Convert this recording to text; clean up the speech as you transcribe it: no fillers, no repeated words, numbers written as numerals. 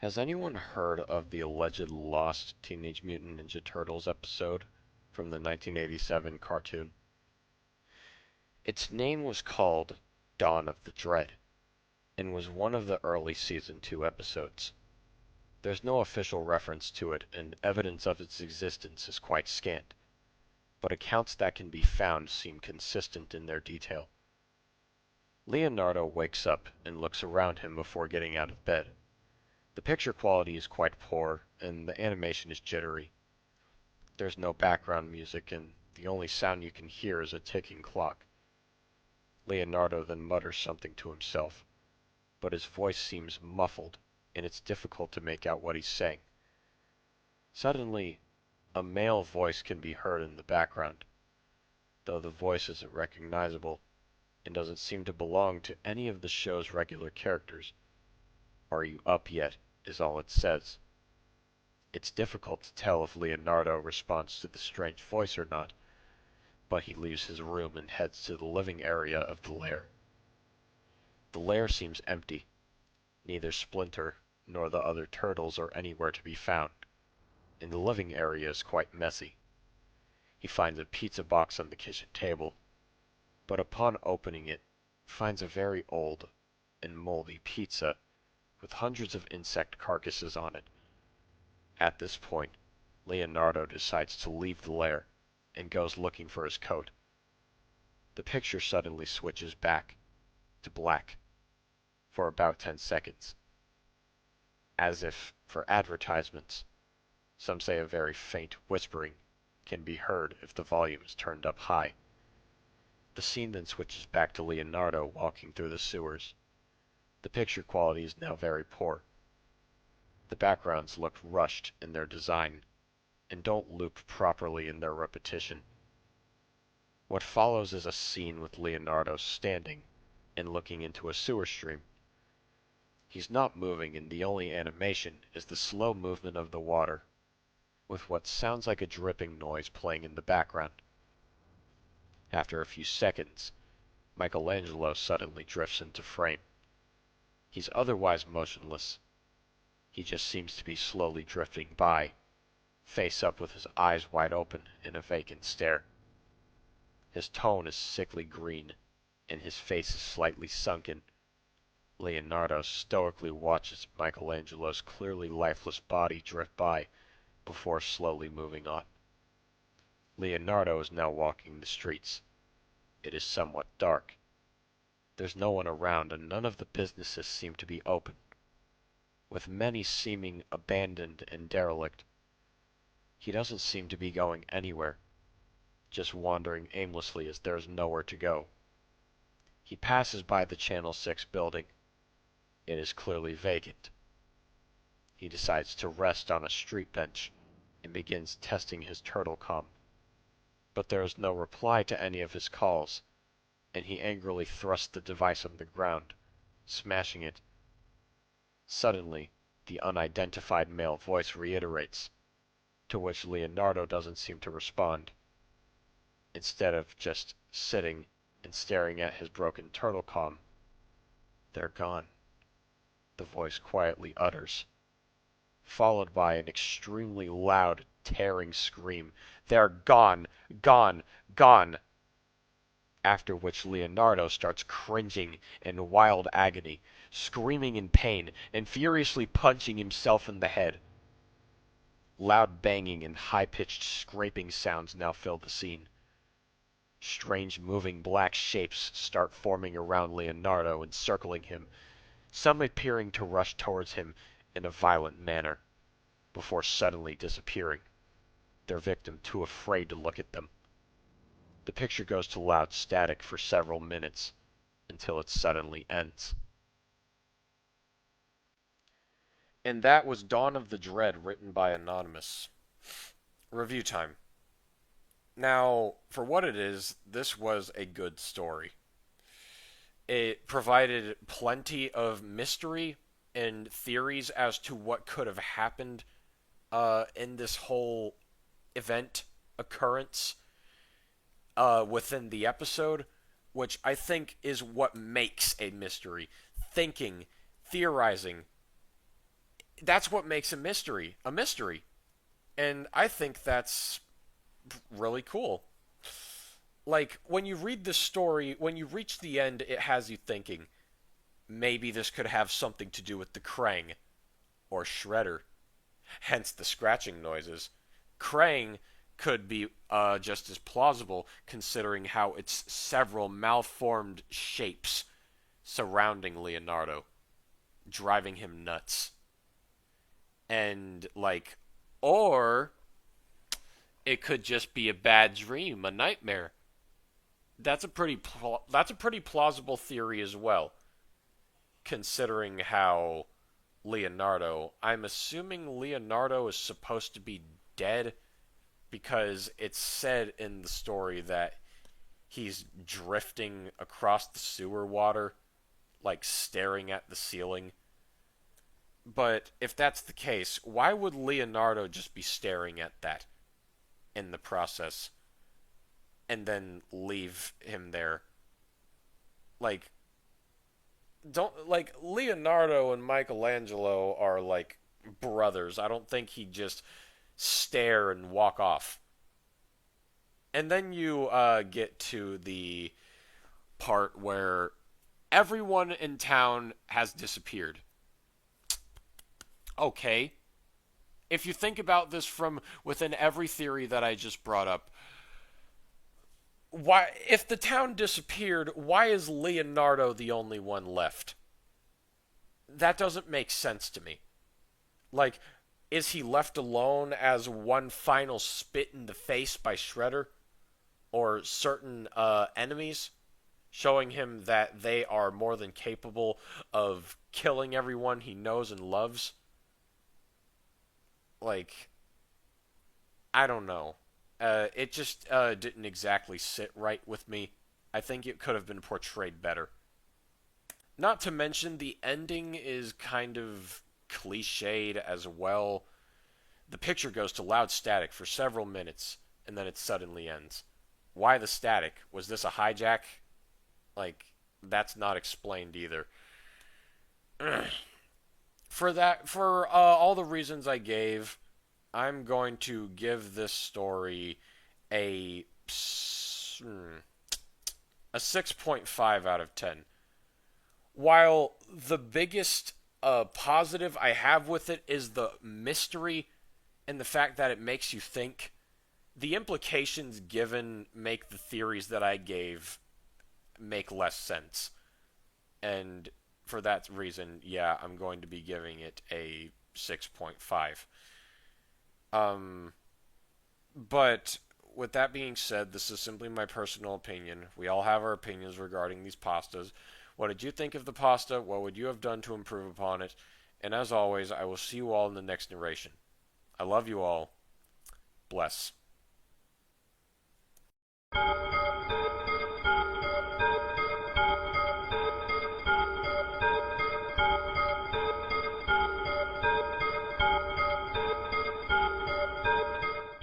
Has anyone heard of the alleged lost Teenage Mutant Ninja Turtles episode from the 1987 cartoon? Its name was called Dawn of the Dread, and was one of the early Season 2 episodes. There's no official reference to it, and evidence of its existence is quite scant, but accounts that can be found seem consistent in their detail. Leonardo wakes up and looks around him before getting out of bed. The picture quality is quite poor, and the animation is jittery. There's no background music, and the only sound you can hear is a ticking clock. Leonardo then mutters something to himself, but his voice seems muffled, and it's difficult to make out what he's saying. Suddenly, a male voice can be heard in the background, though the voice isn't recognizable, and doesn't seem to belong to any of the show's regular characters. "Are you up yet?" is all it says. It's difficult to tell if Leonardo responds to the strange voice or not, but he leaves his room and heads to the living area of the lair. The lair seems empty. Neither Splinter nor the other turtles are anywhere to be found, and the living area is quite messy. He finds a pizza box on the kitchen table, but upon opening it, finds a very old and moldy pizza with hundreds of insect carcasses on it. At this point, Leonardo decides to leave the lair and goes looking for his coat. The picture suddenly switches back to black for about 10 seconds, as if for advertisements. Some say a very faint whispering can be heard if the volume is turned up high. The scene then switches back to Leonardo walking through the sewers. The picture quality is now very poor. The backgrounds look rushed in their design, and don't loop properly in their repetition. What follows is a scene with Leonardo standing and looking into a sewer stream. He's not moving, and the only animation is the slow movement of the water, with what sounds like a dripping noise playing in the background. After a few seconds, Michelangelo suddenly drifts into frame. He's otherwise motionless. He just seems to be slowly drifting by, face up with his eyes wide open in a vacant stare. His tone is sickly green, and his face is slightly sunken. Leonardo stoically watches Michelangelo's clearly lifeless body drift by before slowly moving on. Leonardo is now walking the streets. It is somewhat dark. There's no one around, and none of the businesses seem to be open, with many seeming abandoned and derelict. He doesn't seem to be going anywhere, just wandering aimlessly as there's nowhere to go. He passes by the Channel 6 building. It is clearly vacant. He decides to rest on a street bench and begins testing his turtle comm. But there is no reply to any of his calls, and he angrily thrusts the device on the ground, smashing it. Suddenly, the unidentified male voice reiterates, to which Leonardo doesn't seem to respond. Instead of just sitting and staring at his broken turtle comm, "They're gone," the voice quietly utters, followed by an extremely loud, tearing scream. "They're gone! Gone! Gone!" After which Leonardo starts cringing in wild agony, screaming in pain, and furiously punching himself in the head. Loud banging and high-pitched scraping sounds now fill the scene. Strange moving black shapes start forming around Leonardo, encircling him, some appearing to rush towards him in a violent manner, before suddenly disappearing, their victim too afraid to look at them. The picture goes to loud static for several minutes, until it suddenly ends. And that was Dawn of the Dread, written by Anonymous. Review time. Now, for what it is, this was a good story. It provided plenty of mystery and theories as to what could have happened in this whole event occurrence within the episode, which I think is what makes a mystery. Thinking, theorizing, That's what makes a mystery. And I think that's really cool. Like, when you read the story, when you reach the end, it has you thinking, maybe this could have something to do with the Krang or Shredder, hence the scratching noises. Krang could be just as plausible considering how it's several malformed shapes surrounding Leonardo, driving him nuts. And, like, or it could just be a bad dream, a nightmare. That's a pretty plausible theory as well, considering how I'm assuming Leonardo is supposed to be dead because it's said in the story that he's drifting across the sewer water, like staring at the ceiling. But if that's the case, why would Leonardo just be staring at that in the process and then leave him there? Like, don't like Leonardo and Michelangelo are like brothers. I don't think he'd just stare and walk off. And then you get to the part where everyone in town has disappeared. Okay, if you think about this from within every theory that I just brought up, why if the town disappeared, why is Leonardo the only one left? That doesn't make sense to me. Like, is he left alone as one final spit in the face by Shredder or certain enemies, showing him that they are more than capable of killing everyone he knows and loves? Like, I don't know. It just didn't exactly sit right with me. I think it could have been portrayed better. Not to mention, the ending is kind of cliched as well. The picture goes to loud static for several minutes, and then it suddenly ends. Why the static? Was this a hijack? Like, that's not explained either. For all the reasons I gave, I'm going to give this story a a 6.5 out of 10. While the biggest positive I have with it is the mystery and the fact that it makes you think, the implications given make the theories that I gave make less sense. And for that reason, yeah, I'm going to be giving it a 6.5. Um, but with that being said, this is simply my personal opinion. We all have our opinions regarding these pastas. What did you think of the pasta? What would you have done to improve upon it? And as always, I will see you all in the next narration. I love you all. Bless.